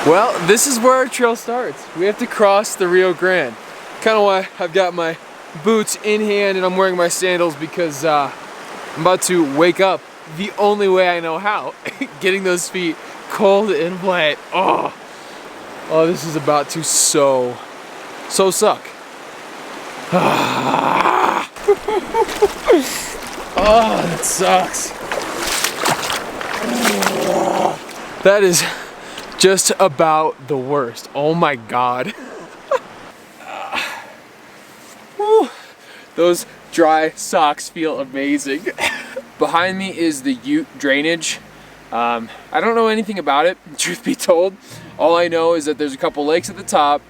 Well, this is where our trail starts. We have to cross the Rio Grande. Kind of why I've got my boots in hand and I'm wearing my sandals, because I'm about to wake up the only way I know how. Getting those feet cold and wet. Oh, this is about to so suck. Oh, that sucks. That is just about the worst. Oh my God. Those dry socks feel amazing. Behind me is the Ute drainage. I don't know anything about it, truth be told. All I know is that there's a couple lakes at the top,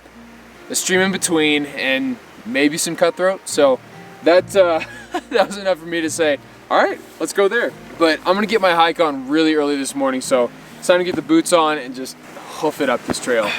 a stream in between, and maybe some cutthroat. So that, that was enough for me to say, all right, let's go there. But I'm gonna get my hike on really early this morning, so it's time to get the boots on and just hoof it up this trail.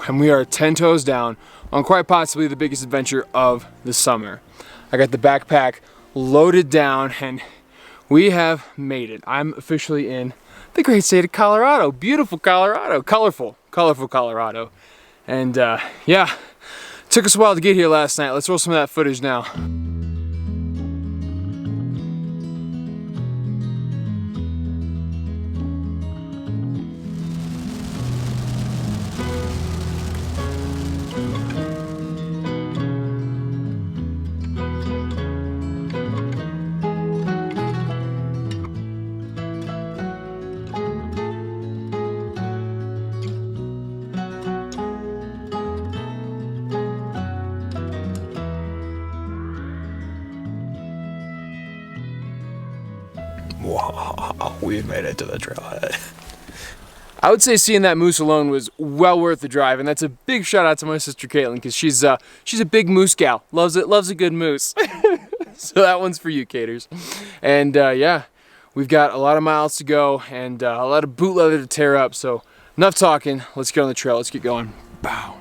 And we are 10 toes down on quite possibly the biggest adventure of the summer. I got the backpack loaded down and we have made it. I'm officially in the great state of Colorado. Beautiful Colorado, colorful Colorado. And yeah, took us a while to get here last night. Let's roll some of that footage now. Wow, we made it to the trailhead. I would say seeing that moose alone was well worth the drive, and that's a big shout out to my sister Caitlin, because she's a big moose gal. Loves a good moose. So that one's for you, Caters. And yeah, we've got a lot of miles to go and a lot of boot leather to tear up. So enough talking. Let's get on the trail. Let's get going. Bow.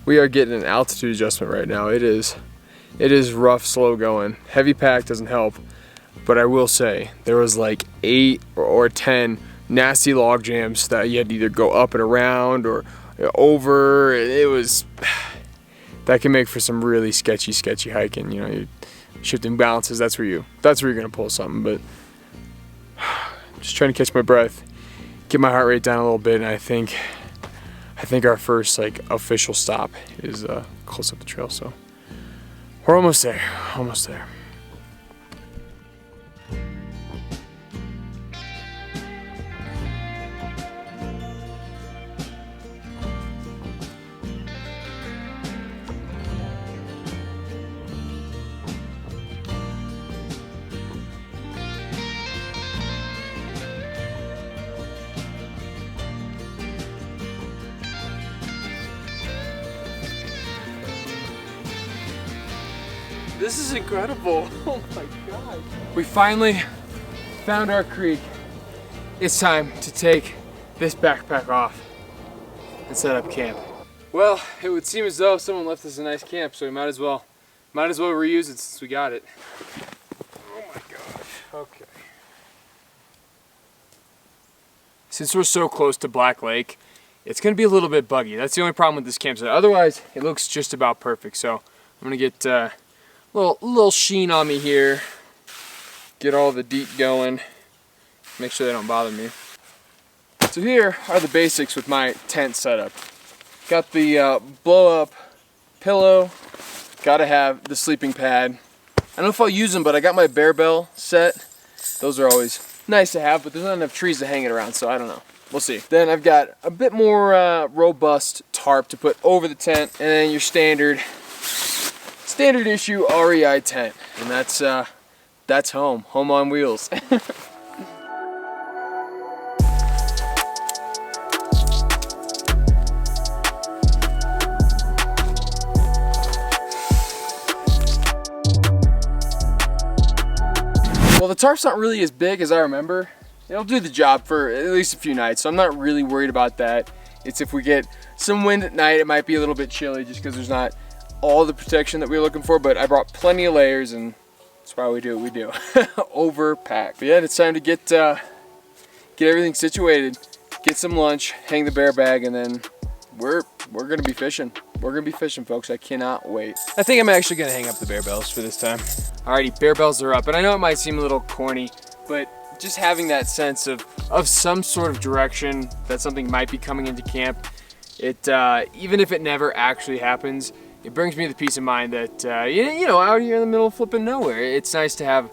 We are getting an altitude adjustment right now. It is rough, slow going. Heavy pack doesn't help, but I will say there was like 8 or 10 nasty log jams that you had to either go up and around or over. It was, that can make for some really sketchy hiking. You know, you're shifting balances. That's where you're gonna pull something. But just trying to catch my breath, get my heart rate down a little bit, and I think our first like official stop is close up the trail. So We're almost there, almost there. This is incredible. Oh my God. We finally found our creek. It's time to take this backpack off and set up camp. Well, it would seem as though someone left us a nice camp, so we might as well reuse it since we got it. Oh my gosh. Okay. Since we're so close to Black Lake, it's gonna be a little bit buggy. That's the only problem with this campsite. Otherwise, it looks just about perfect. So I'm gonna get little sheen on me here, get all the DEET going, make sure they don't bother me. So here are the basics with my tent setup. Got the blow up pillow, gotta have the sleeping pad. I don't know if I'll use them, but I got my bear bell set. Those are always nice to have, but there's not enough trees to hang it around, so I don't know. We'll see. Then I've got a bit more robust tarp to put over the tent, and then your standard issue REI tent, and that's home on wheels. Well, the tarp's not really as big as I remember. It'll do the job for at least a few nights, so I'm not really worried about that. It's if we get some wind at night, it might be a little bit chilly just because there's not all the protection that we were looking for, but I brought plenty of layers, and that's why we do what we do. Overpack. But yeah, it's time to get everything situated, get some lunch, hang the bear bag, and then we're gonna be fishing. We're gonna be fishing, folks. I cannot wait. I think I'm actually gonna hang up the bear bells for this time. Alrighty, bear bells are up, and I know it might seem a little corny, but just having that sense of some sort of direction that something might be coming into camp, it even if it never actually happens, it brings me the peace of mind that, you know, out here in the middle of flipping nowhere, it's nice to have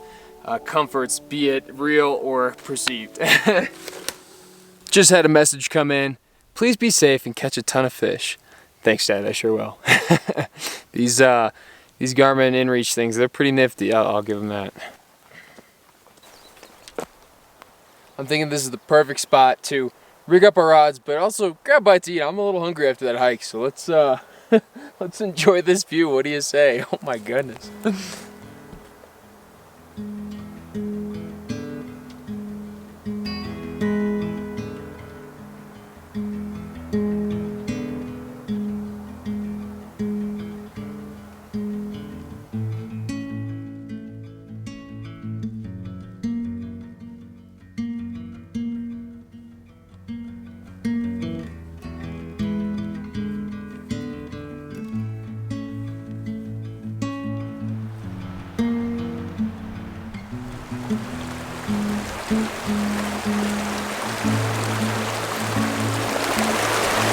comforts, be it real or perceived. Just had a message come in. Please be safe and catch a ton of fish. Thanks, Dad, I sure will. These Garmin InReach things, they're pretty nifty, I'll give them that. I'm thinking this is the perfect spot to rig up our rods, but also grab a bite to eat. I'm a little hungry after that hike, so let's let's enjoy this view. What do you say? Oh my goodness.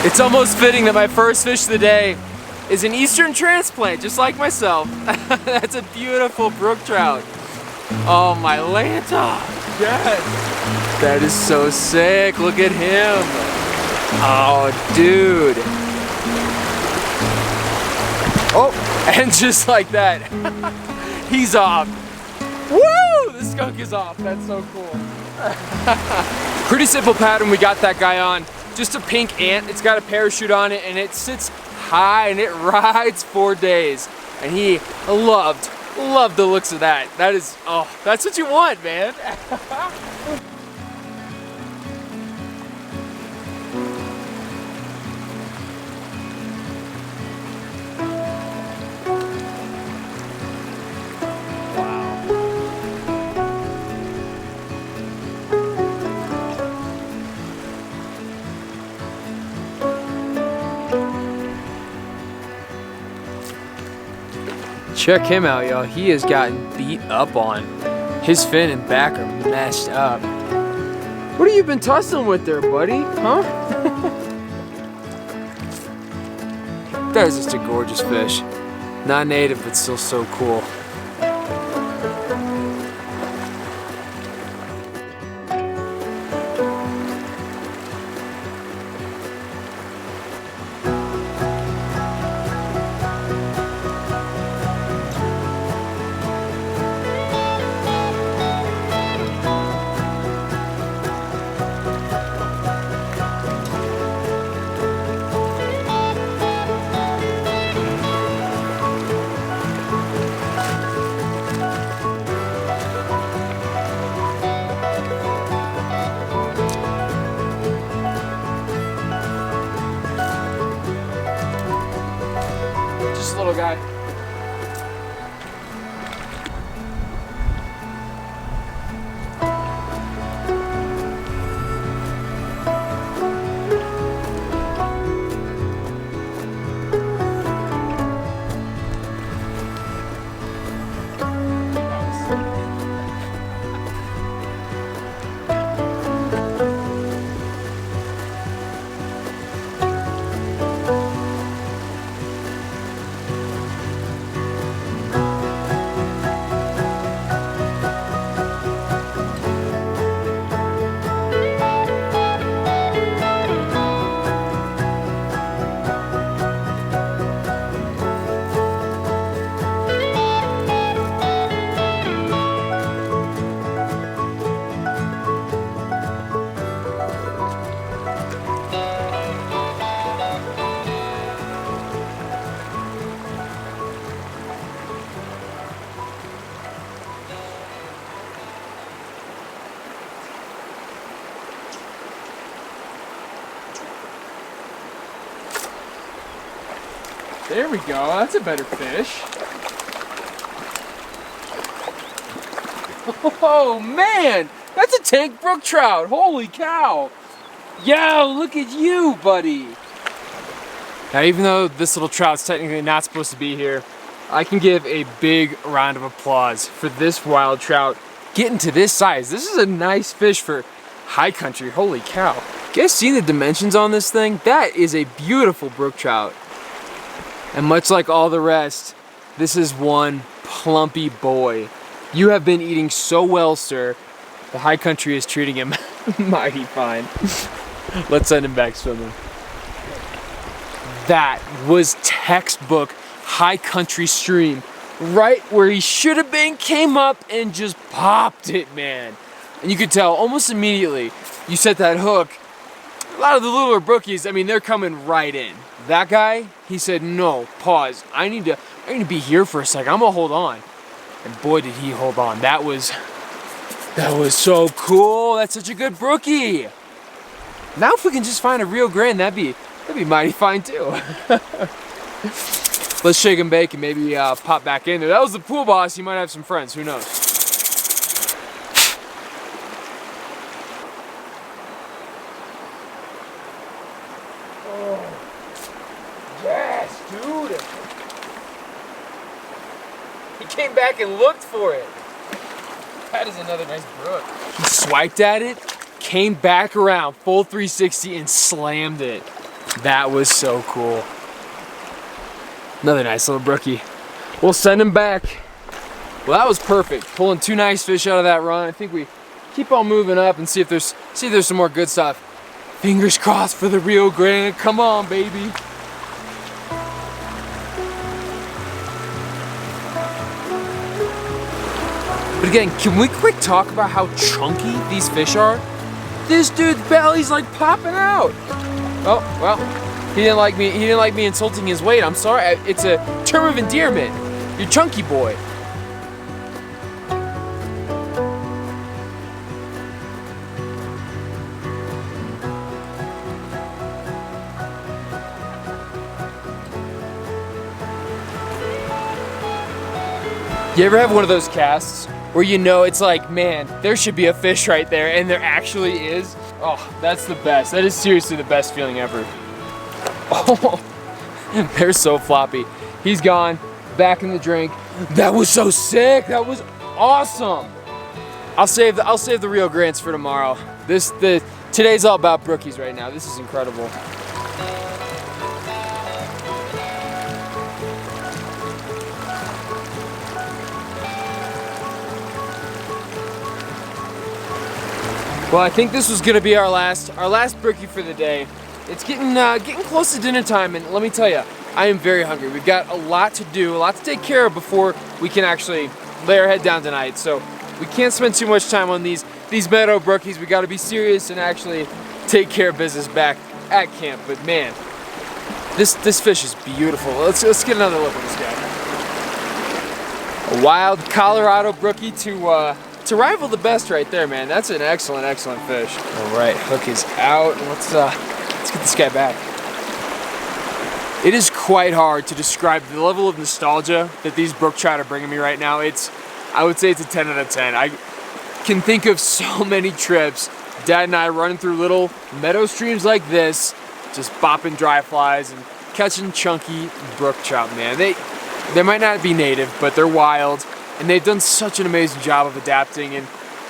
It's almost fitting that my first fish of the day is an eastern transplant, just like myself. That's a beautiful brook trout. Oh, my Lanta. Yes. That is so sick. Look at him. Oh, dude. Oh, and just like that, he's off. Woo! The skunk is off. That's so cool. Pretty simple pattern we got that guy on. Just a pink ant. It's got a parachute on it, and it sits high and it rides 4 days. And he loved the looks of that. That is, oh, that's what you want, man. Check him out, y'all. He has gotten beat up on. His fin and back are messed up. What have you been tussling with there, buddy? Huh? That is just a gorgeous fish. Not native, but still so cool. Just a little guy. There we go, that's a better fish. Oh man, that's a tank brook trout, holy cow. Yo, look at you, buddy. Now even though this little trout's technically not supposed to be here, I can give a big round of applause for this wild trout getting to this size. This is a nice fish for high country, holy cow. You guys see the dimensions on this thing? That is a beautiful brook trout. And much like all the rest, this is one plumpy boy. You have been eating so well, sir. The high country is treating him mighty fine. Let's send him back swimming. That was textbook high country stream. Right where he should have been, came up and just popped it, man. And you could tell almost immediately you set that hook. A lot of the littler brookies, I mean, they're coming right in. That guy, he said, no, pause. I need to be here for a second. I'm gonna hold on. And boy, did he hold on. That was so cool. That's such a good brookie. Now if we can just find a Rio Grande, that'd be mighty fine too. Let's shake and bake and maybe pop back in there. That was the pool boss. He might have some friends, who knows? Yes, dude. He came back and looked for it. That is another nice brook. He swiped at it, came back around, full 360 and slammed it. That was so cool. Another nice little brookie. We'll send him back. Well, that was perfect. Pulling two nice fish out of that run. I think we keep on moving up and see if there's some more good stuff. Fingers crossed for the Rio Grande. Come on, baby. But again, can we quick talk about how chunky these fish are? This dude's belly's like popping out. Oh, well, he didn't like me insulting his weight. I'm sorry. It's a term of endearment. You're chunky boy. You ever have one of those casts where you know it's like, man, there should be a fish right there, and there actually is? Oh, that's the best. That is seriously the best feeling ever. Oh, they're so floppy. He's gone, back in the drink. That was so sick. That was awesome. I'll save the Rio Grandes for tomorrow. Today's all about brookies right now. This is incredible. Well, I think this was gonna be our last brookie for the day. It's getting close to dinner time, and let me tell you, I am very hungry. We've got a lot to do, a lot to take care of before we can actually lay our head down tonight. So we can't spend too much time on these meadow brookies. We got to be serious and actually take care of business back at camp. But man, this fish is beautiful. Let's get another look at this guy. A wild Colorado brookie to rival the best right there, man. That's an excellent fish. All right, hook is out. Let's get this guy back. It is quite hard to describe the level of nostalgia that these brook trout are bringing me right now. I would say it's a 10 out of 10. I can think of so many trips, Dad and I running through little meadow streams like this, just bopping dry flies and catching chunky brook trout, man. They might not be native, but they're wild, and they've done such an amazing job of adapting. And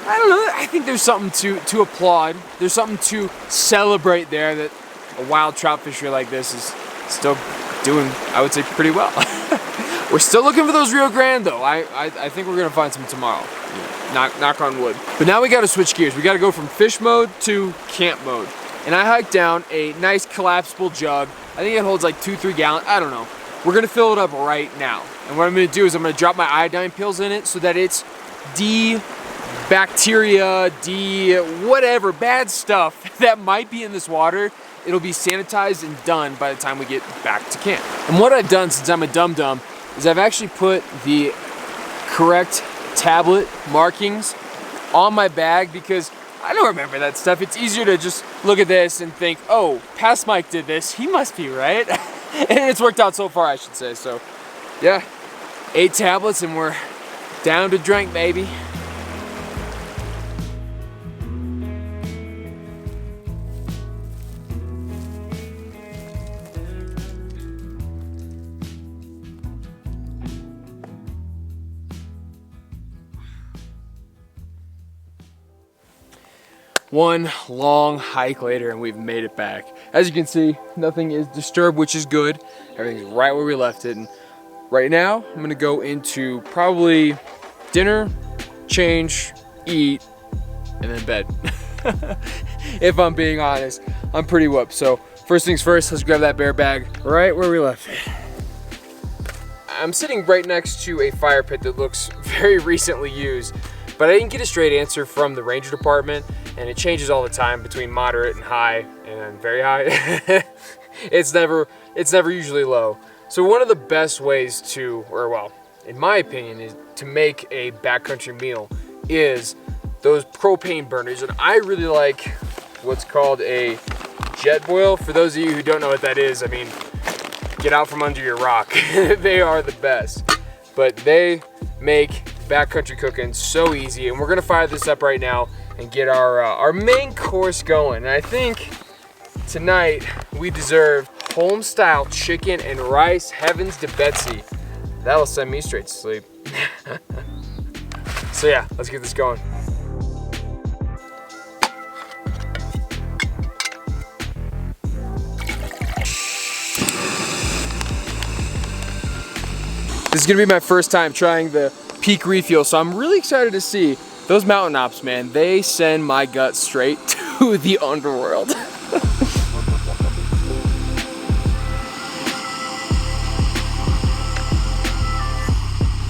I don't know, I think there's something to applaud. There's something to celebrate there, that a wild trout fishery like this is still doing, I would say, pretty well. We're still looking for those Rio Grande though. I think we're gonna find some tomorrow. Knock on wood. But now we gotta switch gears. We gotta go from fish mode to camp mode. And I hiked down a nice collapsible jug. I think it holds like 2-3 gallons, I don't know. We're gonna fill it up right now. And what I'm gonna do is I'm gonna drop my iodine pills in it so that it's bacteria, whatever, bad stuff that might be in this water, it'll be sanitized and done by the time we get back to camp. And what I've done, since I'm a dum-dum, is I've actually put the correct tablet markings on my bag, because I don't remember that stuff. It's easier to just look at this and think, oh, past Mike did this, he must be right. And it's worked out so far, I should say. So yeah, 8 tablets and we're down to drink, baby. One long hike later and we've made it back. As you can see, nothing is disturbed, which is good. Everything's right where we left it. And right now, I'm gonna go into probably dinner, change, eat, and then bed. If I'm being honest, I'm pretty whooped. So first things first, let's grab that bear bag right where we left it. I'm sitting right next to a fire pit that looks very recently used, but I didn't get a straight answer from the ranger department, and it changes all the time between moderate and high, and then very high. It's never usually low. So one of the best ways to, or well, in my opinion, is to make a backcountry meal is those propane burners. And I really like what's called a jet boil. For those of you who don't know what that is, I mean, get out from under your rock. They are the best. But they make backcountry cooking so easy, and we're gonna fire this up right now and get our main course going. And I think tonight we deserve home-style chicken and rice. Heavens to Betsy. That'll send me straight to sleep. So yeah, let's get this going. This is gonna be my first time trying the peak refuel, so I'm really excited to see those mountain ops, man. They send my gut straight to the underworld.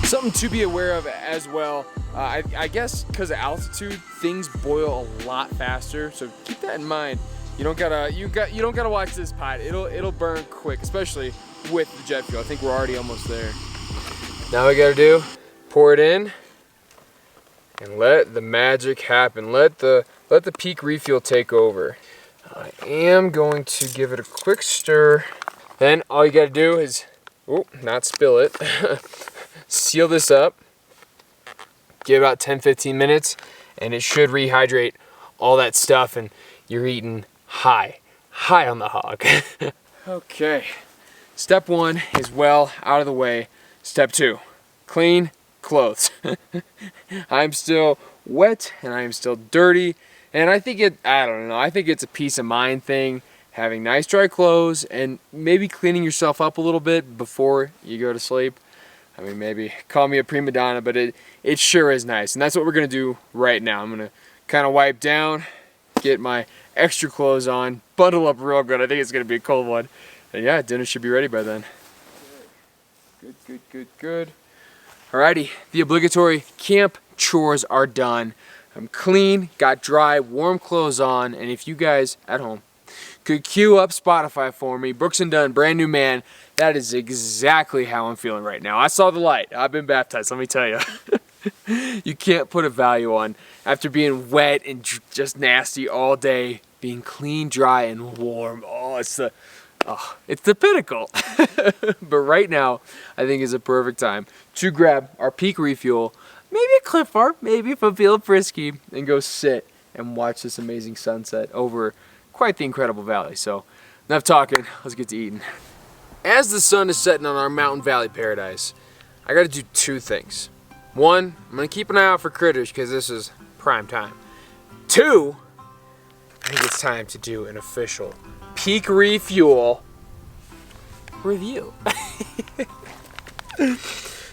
Something to be aware of as well, I guess because of altitude, things boil a lot faster, so keep that in mind. You don't gotta watch this pot. It'll burn quick, especially with the jet fuel. I think we're already almost there. Now we gotta do, pour it in and let the magic happen. Let the peak refuel take over. I am going to give it a quick stir. Then all you gotta do is, not spill it. Seal this up, give about 10-15 minutes, and it should rehydrate all that stuff, and you're eating high on the hog. Okay, step 1 is well out of the way. Step 2, clean clothes. I'm still wet and I am still dirty, and I think it's a peace of mind thing, having nice dry clothes and maybe cleaning yourself up a little bit before you go to sleep. I mean, maybe call me a prima donna, but it sure is nice, and that's what we're gonna do right now. I'm gonna kind of wipe down, get my extra clothes on, bundle up real good. I think it's gonna be a cold one. And yeah, dinner should be ready by then. Good. Alrighty, the obligatory camp chores are done. I'm clean, got dry, warm clothes on, and if you guys at home could queue up Spotify for me, Brooks and Dunn, Brand New Man, that is exactly how I'm feeling right now. I saw the light. I've been baptized, let me tell you. You can't put a value on, after being wet and just nasty all day, being clean, dry, and warm. Oh, it's the pinnacle. But right now, I think is a perfect time to grab our peak refuel, maybe a Cliff Bar, maybe if I'm feeling frisky, and go sit and watch this amazing sunset over quite the incredible valley. So, enough talking, let's get to eating. As the sun is setting on our mountain valley paradise, I gotta do two things. One, I'm gonna keep an eye out for critters because this is prime time. Two, I think it's time to do an official peak refuel review.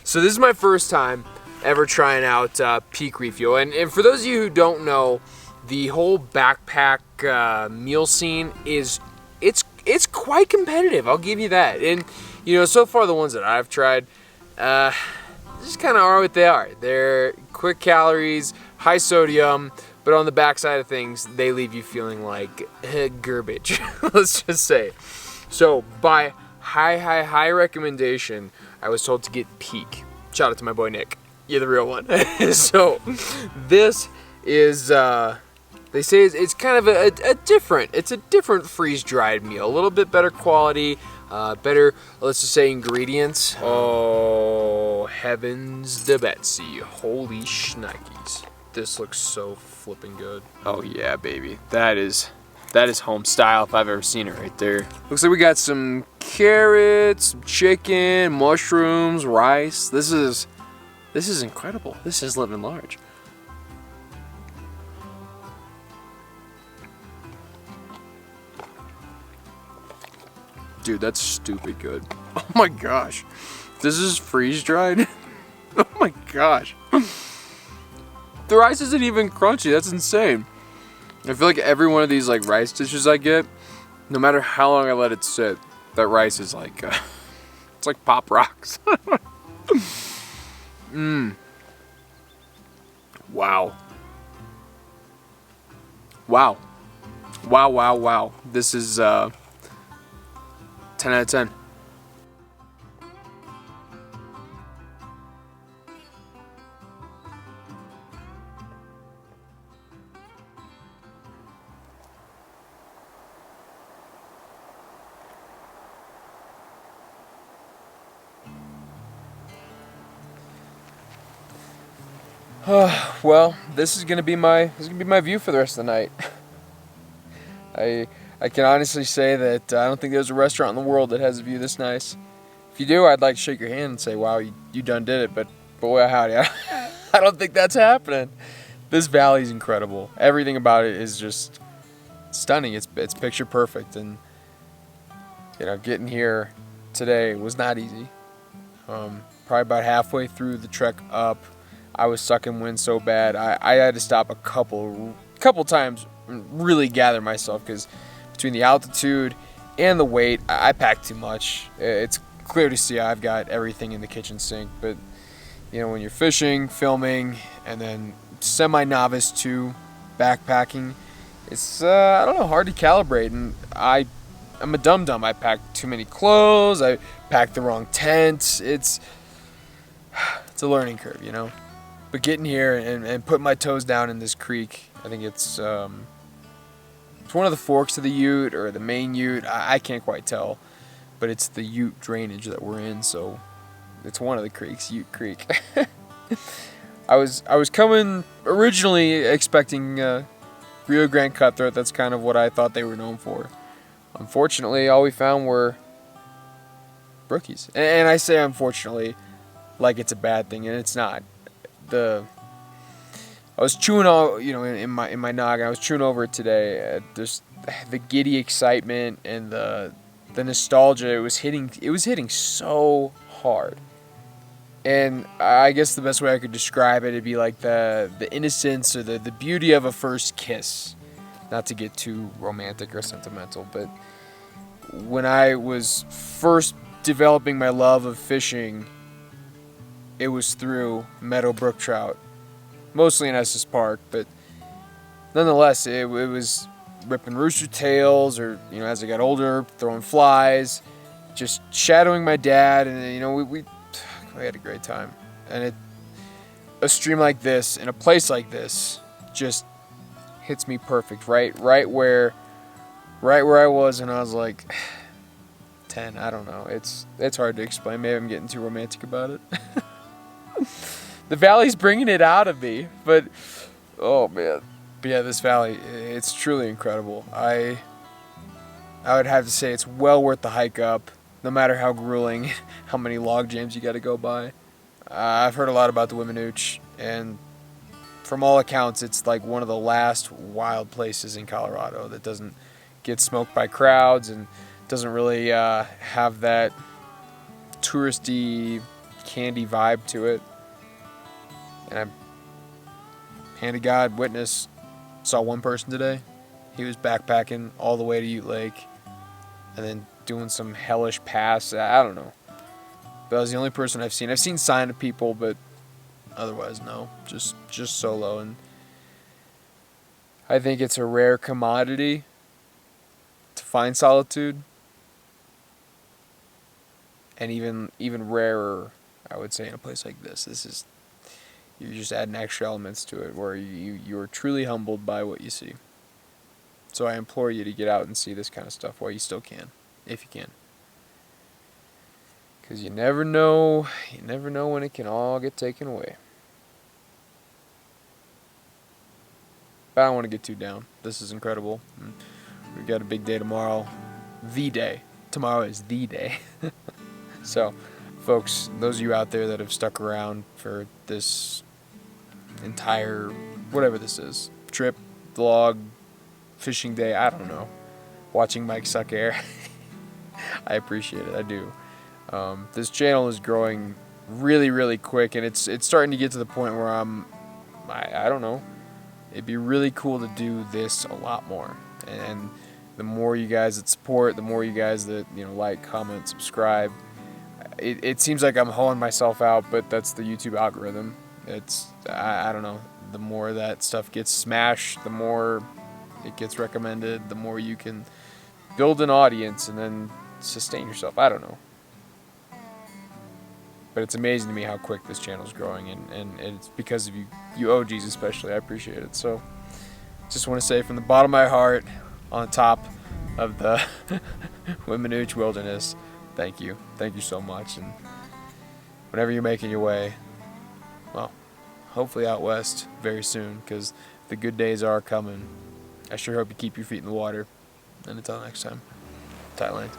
So this is my first time ever trying out peak refuel, and for those of you who don't know, the whole backpack meal scene it's quite competitive. I'll give you that. And you know, so far the ones that I've tried, just kind of are what they are. They're quick calories, high sodium, but on the backside of things, they leave you feeling like garbage. Let's just say. So by high recommendation, I was told to get Peak. Shout out to my boy Nick. You're the real one. So this is they say it's kind of a different freeze-dried meal. A little bit better quality, better, let's just say, ingredients. Oh, heavens to Betsy. Holy shnikes. This looks so flipping good. Oh yeah, baby. That is home style if I've ever seen it right there. Looks like we got some carrots, some chicken, mushrooms, rice. This is incredible. This is living large. Dude, that's stupid good. Oh my gosh. This is freeze-dried? Oh my gosh. The rice isn't even crunchy. That's insane. I feel like every one of these like rice dishes I get, no matter how long I let it sit, that rice is like, it's like Pop Rocks. Wow. Wow. Wow, wow, wow. This is 10 out of 10. Well, this is gonna be my view for the rest of the night. I can honestly say that I don't think there's a restaurant in the world that has a view this nice. If you do, I'd like to shake your hand and say, wow, you done did it, but boy, howdy, I don't think that's happening. This valley is incredible. Everything about it is just stunning. It's picture perfect, and you know, getting here today was not easy. Probably about halfway through the trek up, I was sucking wind so bad I had to stop a couple times and really gather myself, because between the altitude and the weight, I packed too much. It's clear to see I've got everything in the kitchen sink, but you know, when you're fishing, filming, and then semi-novice to backpacking, it's I don't know, hard to calibrate. And I'm a dum-dum. I packed too many clothes, I packed the wrong tent. It's a learning curve, you know. But getting here and putting my toes down in this creek, I think it's one of the forks of the Ute or the main Ute. I can't quite tell, but it's the Ute drainage that we're in, so it's one of the creeks, Ute Creek. I was coming originally expecting Rio Grande cutthroat. That's kind of what I thought they were known for. Unfortunately, all we found were brookies, and I say unfortunately like it's a bad thing, and it's not. I was chewing all, you know, in my noggin. I was chewing over it today. Just the giddy excitement and the nostalgia. It was hitting so hard. And I guess the best way I could describe it, it'd be like the innocence or the beauty of a first kiss. not to get too romantic or sentimental, but when I was first developing my love of fishing, it was through meadow brook trout, mostly in Estes Park, but nonetheless, it was ripping rooster tails, or, you know, as I got older, throwing flies, just shadowing my dad, and, you know, we had a great time. And a stream like this, in a place like this, just hits me perfect, right where I was, and I was like 10. I don't know. It's hard to explain. Maybe I'm getting too romantic about it. The valley's bringing it out of me, but oh man. But yeah, this valley, it's truly incredible. I would have to say it's well worth the hike up, no matter how grueling, how many log jams you got to go by. I've heard a lot about the Weminuche, and from all accounts, it's like one of the last wild places in Colorado that doesn't get smoked by crowds and doesn't really have that touristy, candy vibe to it. And I'm, hand to God, witness, saw one person today. He was backpacking all the way to Ute Lake and then doing some hellish pass. I don't know. That was the only person I've seen. I've seen sign of people, but otherwise, no. Just solo. And I think it's a rare commodity to find solitude. And even rarer, I would say, in a place like this. This is, you're just adding extra elements to it where you're truly humbled by what you see. So I implore you to get out and see this kind of stuff while you still can, if you can. Because you never know when it can all get taken away. But I don't want to get too down. This is incredible. We've got a big day tomorrow. The day. Tomorrow is the day. So, folks, those of you out there that have stuck around for this entire, whatever this is, trip, vlog, fishing day, I don't know, watching Mike suck air, I appreciate it, I do. This channel is growing really, really quick, and it's starting to get to the point where I don't know, it'd be really cool to do this a lot more. And the more you guys that support, the more you guys that, you know, like, comment, subscribe. It seems like I'm hoeing myself out, but that's the YouTube algorithm. It's, I don't know, the more that stuff gets smashed, the more it gets recommended, the more you can build an audience and then sustain yourself. I don't know. But it's amazing to me how quick this channel's growing, and it's because of you OGs especially. I appreciate it. So just want to say from the bottom of my heart, on top of the Weminuche Wilderness, thank you. Thank you so much. And whenever you're making your way, well, hopefully out west very soon, because the good days are coming. I sure hope you keep your feet in the water. And until next time, tight lines.